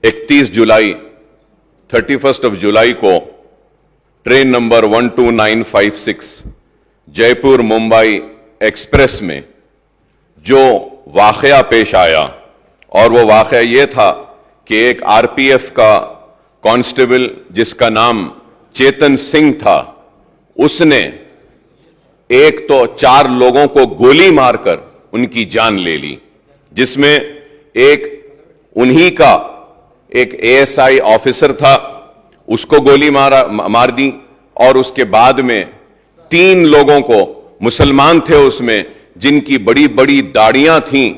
31 जुलाई 31 जुलाई को train number 12956 Jaipur Mumbai express में जो वाकया पेश आया, और वो वाकया ये था कि एक आरपीएफ का कांस्टेबल जिसका नाम चेतन सिंह था, उसने एक तो 4 लोगों को गोली मारकर उनकी जान ले ली, जिसमें एक उन्हीं का एक एएसआई ऑफिसर था, उसको गोली मार दी, और उसके बाद में 3 लोगों को, मुसलमान थे उसमें, जिनकी बड़ी बड़ी दाढ़ियां थीं,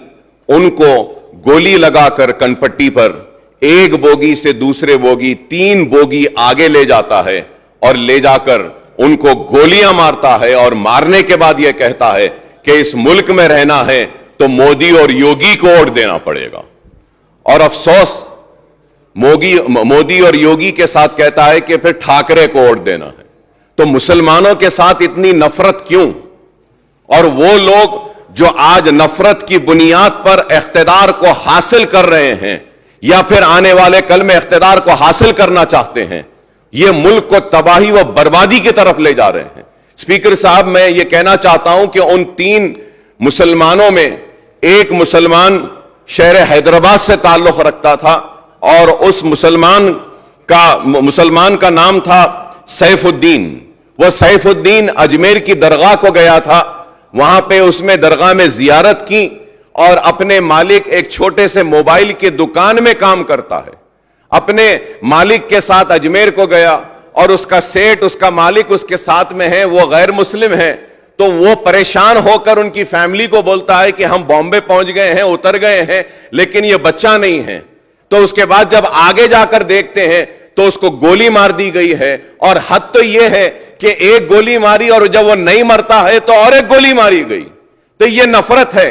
उनको गोली लगाकर कनपट्टी पर एक बोगी से दूसरे बोगी 3 बोगी आगे ले जाता है और ले जाकर उनको गोलियां मारता है, और मारने के बाद यह कहता है कि इस मुल्क में रहना है तो मोदी और योगी को वोट देना पड़ेगा। और अफसोस मोदी और योगी के साथ कहता है कि फिर ठाकरे को वोट देना है। तो मुसलमानों के साथ इतनी नफरत क्यों? और वो लोग जो आज नफरत की बुनियाद पर इख्तिदार को हासिल कर रहे हैं या फिर आने वाले कल में इख्तिदार को हासिल करना चाहते हैं, ये मुल्क को तबाही व बर्बादी की तरफ ले जा रहे हैं। स्पीकर साहब, मैं ये कहना चाहता हूं कि उन 3 मुसलमानों में एक मुसलमान शहर हैदराबाद से ताल्लुक रखता था, और उस मुसलमान का नाम था सैफुद्दीन। वह सैफुद्दीन अजमेर की दरगाह को गया था, वहां पे उसमें दरगाह में जियारत की, और अपने मालिक एक छोटे से मोबाइल की दुकान में काम करता है, अपने मालिक के साथ अजमेर को गया, और उसका सेठ, उसका मालिक उसके साथ में है, वो गैर मुस्लिम है। तो वो परेशान होकर उनकी फैमिली को बोलता है कि हम बॉम्बे पहुंच गए हैं, उतर गए हैं, लेकिन ये बच्चा नहीं है। तो उसके बाद जब आगे जाकर देखते हैं तो उसको गोली मार दी गई है, और हद तो यह है कि एक गोली मारी और जब वो नहीं मरता है तो और एक गोली मारी गई। तो ये नफरत है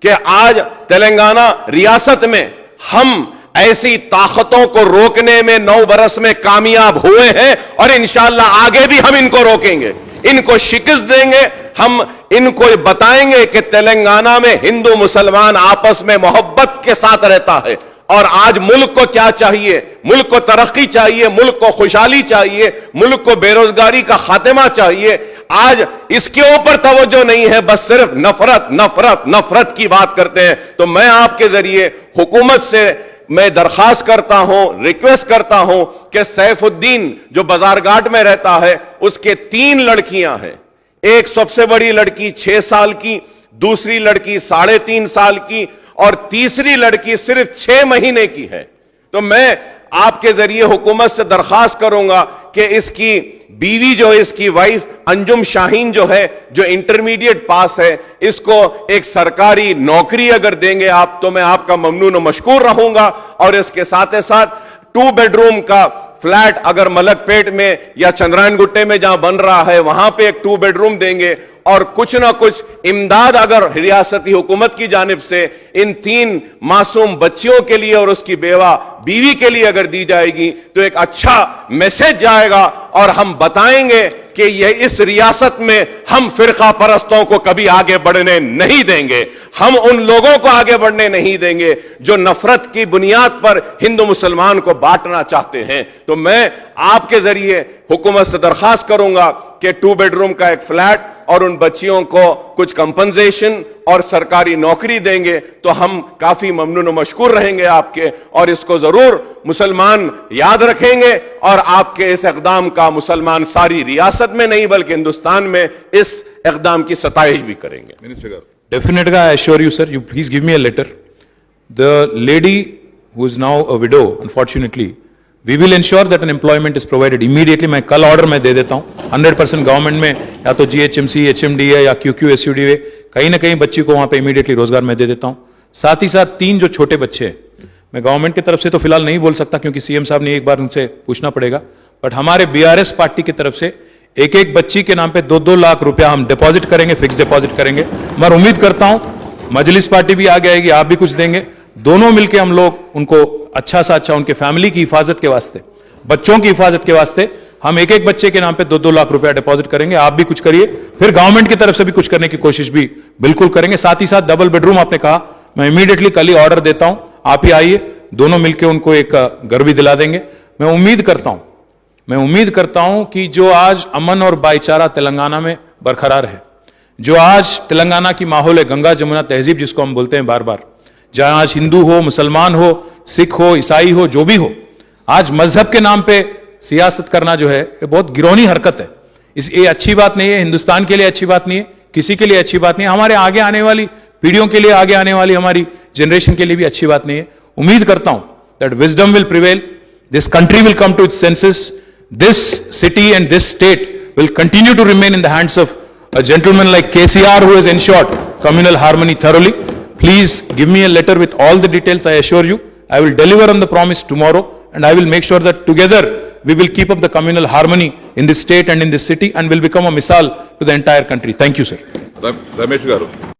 कि आज तेलंगाना रियासत में हम ऐसी ताकतों को रोकने में 9 बरस में कामयाब हुए हैं, और इंशाअल्लाह आगे भी हम इनको रोकेंगे, इनको शिकस्त देंगे। हम इनको बताएंगे कि तेलंगाना में हिंदू मुसलमान आपस में मोहब्बत के साथ रहता है, और आज मुल्क को क्या चाहिए? मुल्क को तरक्की चाहिए, मुल्क को खुशहाली चाहिए, मुल्क को बेरोजगारी का खात्मा चाहिए। आज इसके ऊपर तवज्जो नहीं है, बस सिर्फ नफरत नफरत नफरत की बात करते हैं। तो मैं आपके जरिए हुकूमत से मैं दरखास्त करता हूं, रिक्वेस्ट करता हूं कि सैफुद्दीन जो बाजारघाट में रहता है, उसके 3 लड़कियां हैं। एक सबसे बड़ी लड़की 6 साल की, दूसरी लड़की 3.5 साल की, और तीसरी लड़की सिर्फ 6 महीने की है। तो मैं आपके जरिए हुकूमत से दरखास्त करूंगा कि इसकी बीवी जो है, इसकी वाइफ अंजुम शाहीन जो है, जो इंटरमीडिएट पास है, इसको एक सरकारी नौकरी अगर देंगे आप, तो मैं आपका ममनून और मशकूर रहूंगा। और इसके साथ साथ 2 बेडरूम का फ्लैट अगर मलकपेट में या चंद्रायन गुट्टे में जहां बन रहा है, वहां पे एक 2 बेडरूम देंगे, और कुछ ना कुछ इमदाद अगर रियासती हुकूमत की जानिब से इन 3 मासूम बच्चियों के लिए और उसकी बीवी के लिए अगर दी जाएगी, तो एक अच्छा मैसेज जाएगा, और हम बताएंगे कि यह इस रियासत में हम फिरका परस्तों को कभी आगे बढ़ने नहीं देंगे। हम उन लोगों को आगे बढ़ने नहीं देंगे जो नफरत की बुनियाद पर हिंदू मुसलमान को बांटना चाहते हैं। तो मैं आपके जरिए हुकूमत से दरखास्त करूंगा कि 2 बेडरूम का एक फ्लैट और उन बच्चियों को कुछ कंपनसेशन और सरकारी नौकरी देंगे, तो हम काफी ममनून और मशकूर रहेंगे आपके, और इसको जरूर मुसलमान याद रखेंगे, और आपके इस इक़दाम का मुसलमान सारी रियासत में नहीं बल्कि हिंदुस्तान में इस इक़दाम की सताइश भी करेंगे। Definitely, I assure you, sir. You please give me a letter. The lady who is now a widow, unfortunately, we will ensure that an employment is provided immediately. मैं कल ऑर्डर मैं दे देता हूँ 100% गवर्नमेंट में, या तो GHMC, HMD है या QQSUD है, कहीं ना कहीं बच्ची को वहां पे इमीडिएटली रोजगार मैं दे देता हूँ। साथ ही साथ 3 जो छोटे बच्चे हैं, मैं गवर्नमेंट की तरफ से तो फिलहाल नहीं बोल सकता क्योंकि सीएम साहब ने एक बार उनसे पूछना पड़ेगा, बट हमारे BRS पार्टी की तरफ से एक बच्ची के नाम पे 2-2 लाख रुपया हम डिपॉजिट करेंगे, फिक्स डिपॉजिट करेंगे। मैं उम्मीद करता हूं मजलिस पार्टी भी आगे आएगी, आप भी कुछ देंगे, दोनों मिलकर हम लोग उनको अच्छा सा अच्छा उनके फैमिली की हिफाजत के वास्ते, बच्चों की हिफाजत के वास्ते हम एक बच्चे के नाम पे 2-2 लाख रुपया डिपॉजिट करेंगे। आप भी कुछ करिए, फिर गवर्नमेंट की तरफ से भी कुछ करने की कोशिश भी बिल्कुल करेंगे। साथ ही साथ डबल बेडरूम आपने कहा, मैं इमीडिएटली कल ही ऑर्डर देता हूं, आप ही आइए, दोनों मिलकर उनको एक घर भी दिला देंगे। मैं उम्मीद करता हूं कि जो आज अमन और भाईचारा तेलंगाना में बरकरार है, जो आज तेलंगाना की माहौल है, गंगा जमुना तहजीब जिसको हम बोलते हैं बार बार, जहां आज हिंदू हो, मुसलमान हो, सिख हो, ईसाई हो, जो भी हो, आज मजहब के नाम पे सियासत करना जो है ये बहुत गिरौनी हरकत है। ये अच्छी बात नहीं है, हिंदुस्तान के लिए अच्छी बात नहीं है, किसी के लिए अच्छी बात नहीं है, हमारे आगे आने वाली पीढ़ियों के लिए, आगे आने वाली हमारी जनरेशन के लिए भी अच्छी बात नहीं है। उम्मीद करता हूं that wisdom will prevail, this country will come to its senses, this city and this state will continue to remain in the hands of a gentleman like KCR who has ensured communal harmony thoroughly. Please give me a letter with all the details. I assure you, I will deliver on the promise tomorrow, and I will make sure that together we will keep up the communal harmony in this state and in this city, and will become a misal to the entire country. Thank you, sir. Ramesh garu.